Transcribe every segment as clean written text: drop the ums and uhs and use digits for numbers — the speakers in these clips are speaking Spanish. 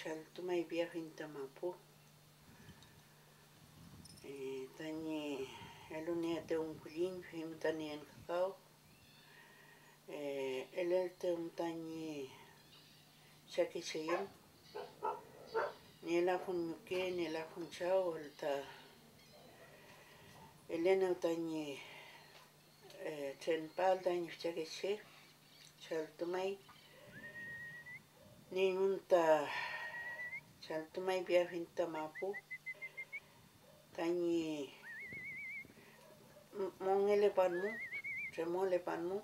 chaltumay viaje Mapu. Tani elunia te un culin, tani en cacao. El te un tani chaquichayin. Ni la funke, ni la funchao, el ta. Elena tani chenpal tani chaquiche. Chaltumay. Ni un ta chaltumay viaje Mapu. Tani mongele panmu, remole panmu.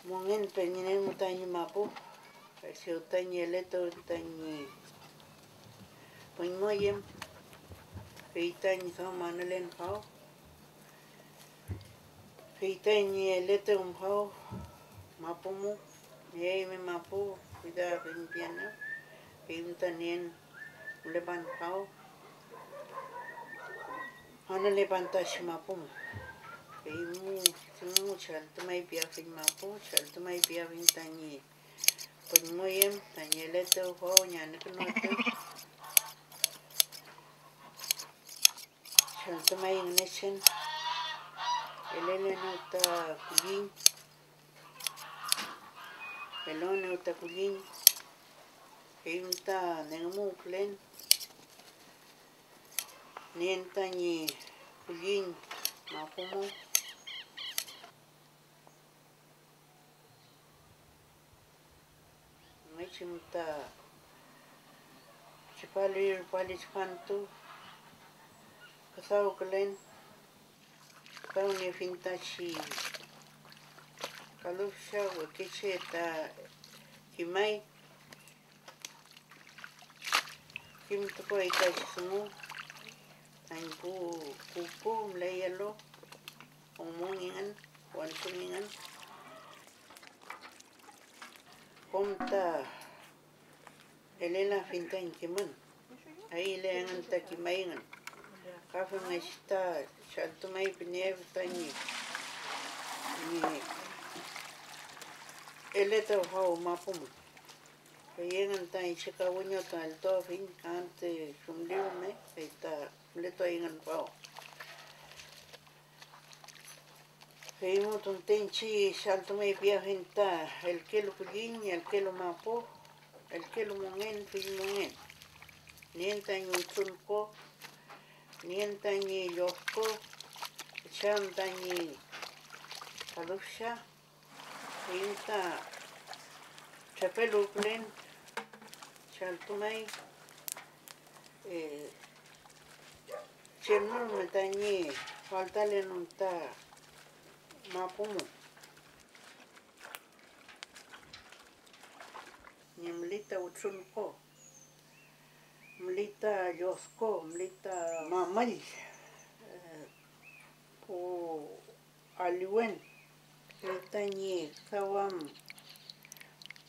Mongen peninen mutani Mapu. Si utani eleto utani poimoyem. Feitani kao manelen kao. Feitani eleto kao Mapumu. Yeme Mapu. Cuida limpiana. Feimtanien lepan kao. Ana lepantashi Mapumu. Feimu chaltumay piafin Mapu. Chaltumay piafin tani poimoyem. Tani eleto kao ñaneknotu. Chaltumay ignechen. Elena uta kulin. Elona uta kulin. Feimta nengamuklen. Nienta ni kulin Mapumu. Mechimta chipalir paliscantu. Kasau klen. Kau ni fintachi. Kalusha wakiche ta kimay. Kim tuko ikachi sumu. Tanku kupu mlayalo. Omungingan. Wansungingan. Komta Elena fintan kiman. Ahí le han ta kimayngan. Kafe mesta chaltumay pinev tani. Ni eleta hau Mapumu. Llegan tan chicabuño tan el todo fin ante sumliume está leto ahí en el pao. Feimos un tenchi chaltumay viaje el kilo culin y el kilo Mapu. El kilo mongen mongen. Nienta ni uchunco. Nienta ni yosco. Chanta ni kalusha. Nienta chapeluklen. Chaltumay. Chernul me tañi. Faltale no ta Mapumu. Ni mlita uchunco. Mlita yosco. Mlita mamal. O aliwen. Mlita ni kawam.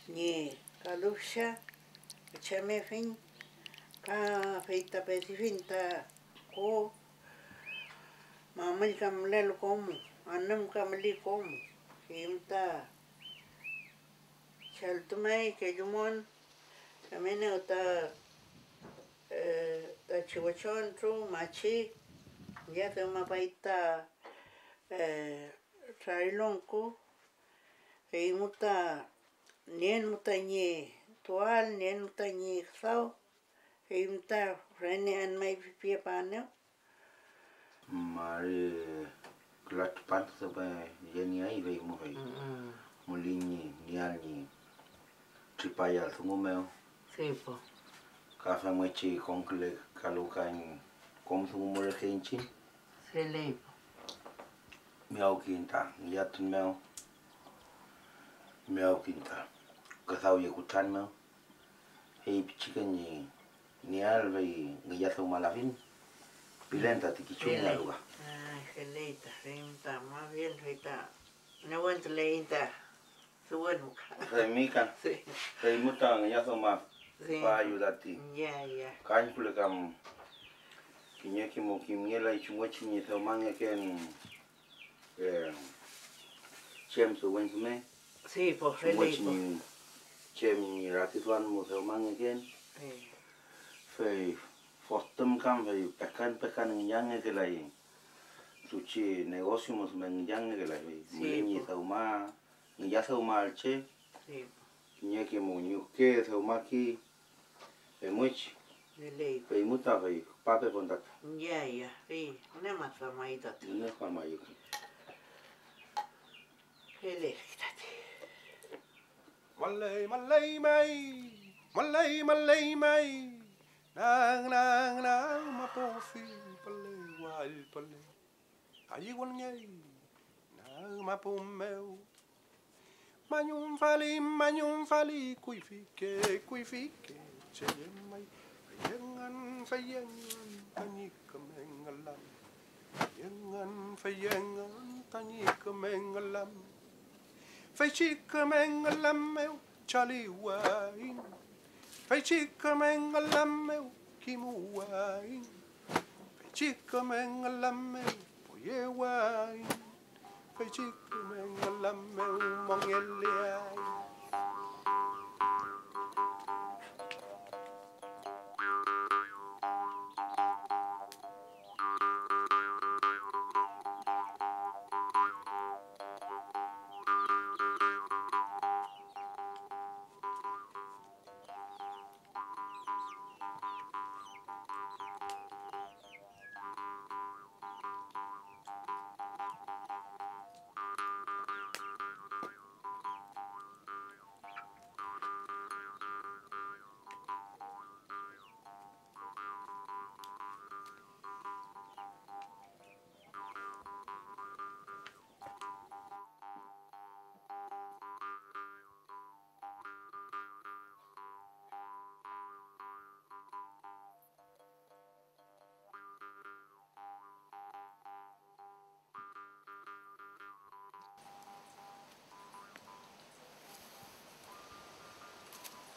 Ni kalusha. Chamefin. Ka feita pesifinta. Ko. Mamal kamlel como. Anam kamli como. Feimta. Chaltumay que yumon. Kamene uta. Ta chihuachon tru machi. Ya te mapaita. Trailonco. Feimuta. Nien mutañe. Tual nien mutañe xao. Feimta. Rene an may pipia paneo. Mari kelat pan sampai jeni ai vei mo vei. Mulini niani tripaya sungu meu. Sepo. Kafa mochi konkle kalukan kom sungu mo rekenchi. Selepo. Miau kinta, yatun meu. Miau kinta. Kasau yakutan meu. Hei chicken ni alvei ngiyatau malafin. Pilenta tikichunya lugar. Geleita, reita, más bien reita. No vuelto leita. Su bueno. Remika. Sí. Remuta ngiyatau ma. Sí. Pa ayudati. Ya, ya. Kan kule kam kinyaki mo kimyela ichumwachi ni thamanga ken chem su wen su me. Sí, pues Su much ni chem ni ratituan mo se mang again. Fe fortum kam fe pekan yang que la su chi negocio mos men yang que la mi ni sauma ni ya sauma alche. Sí. Ni que mo ni que sauma ki fe much. Fe muta fe pape pondat. Ya, sí, ne más amaita. Ne famayo. Malay malay may, malay malay may, nang mapofi palay wal palay, ayiwan ngay, nang mapumeu, manyum fali, kuy fike, chemay, fayengan, tanyik mengalam, fayengan, tanyik mengalam. Fai chica mengalam meu chaliwain, fai chica mengalam meu kimuwain, fai chica mengalam meu poyewain, fai chica mengalam meu mongeliain.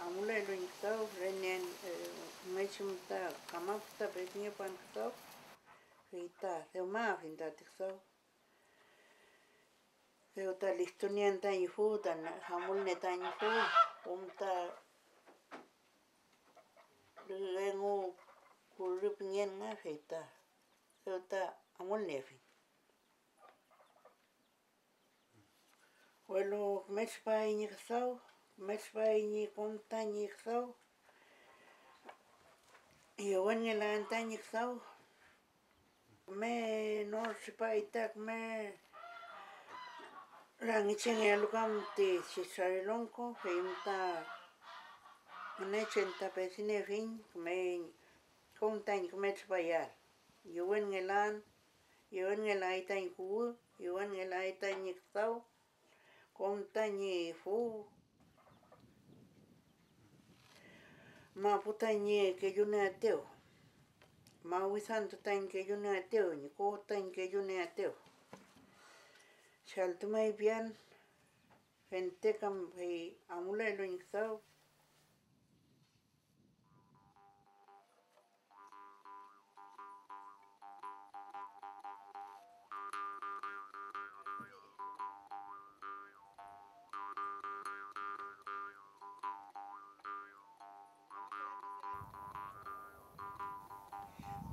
Amula lo inkau renen mechumta kamapta betnia pankau kita sema finta tiksau ta listunian ta ifu tan hamul neta ifu umta rengu kurupingen nga fita ta amul nefi Welo mechpa inyksau Mechpaini kontañi xau Iwan ngelan tañi xau me no chipaitak me rangichen elukam ti chicharilonko feimta nechenta pesine fin me kontañi mechpayar Iwan ngelan tañi ku Iwan ngelan tañi xau kontañi fu Ma putañe que yo ne ateo. Ma wisanto tan que yo ne ateo, ni ko tan que yo ne ateo. Chaltumay bien, gente cam amula lo inxao.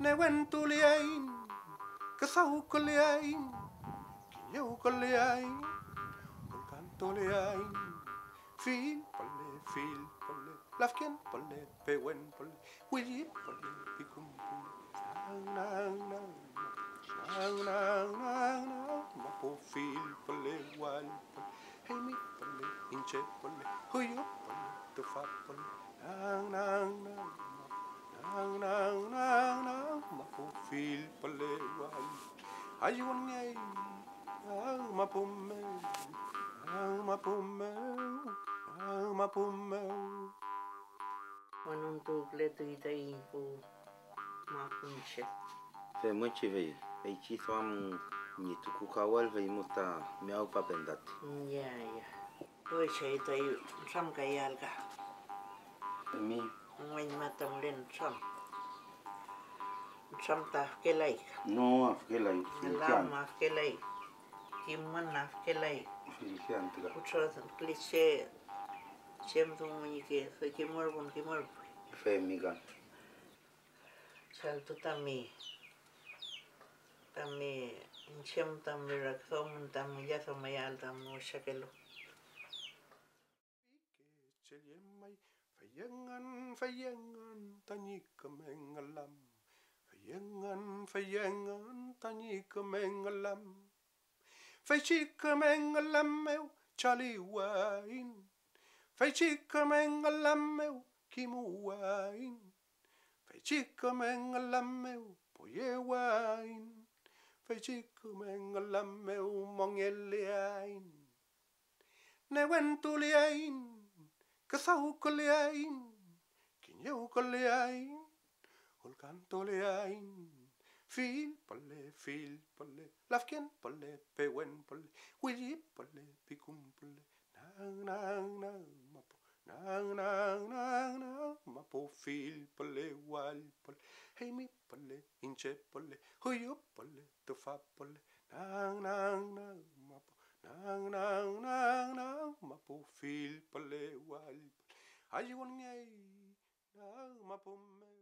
Newen tuliain, kasau kuliain, kiyo kuliain, kulkan tuliain, fil pole, lafken pole, pewen pole, wili pole, pikum pole, nang, mapo fil pole, wal pole, hemi pole, inche pole, huyo pole, tufa pole, nang, mapo fil pole, wal, ayun ngay, mapumel, mapumel. Manuntu pleto itai ku mapunche. Fe much ve chi swam ni tuku kawal ve muta miau papendat. Ya. Oye, itai sam kayalga. Mi Ngayon matamlin sam. Sam ta kelay. no afkelay Alam kelay. kimman afkelai. Filikiantiga. Kutra klise chem tu munike fe kimor. Femigan. Salto tami chem tami rakthom tami yaso mayal tami shakelo. Celiemai, fayengan, tanika mengalam. Fayengan, tanika mengalam. Fechika mengalam meu, chaliwain. Fechika mengalam meu, kimuwain. Fechika mengalam meu, poyewain. Fechika mengalam meu, mongeleain. Newentuliain, kasaukuliain, kinyaukuliain, ulkantuliain. Fil pole, lafken pole, pewen pole, wili pole, pikum pole, nang, mapo, nang, mapo, fil pole, wal pole, hey mi pole, inche pole, huyo pole, tufa pole, nang, mapo, nang, mapo, fil pole, wal pole, ayun ngay, nang, mapo me.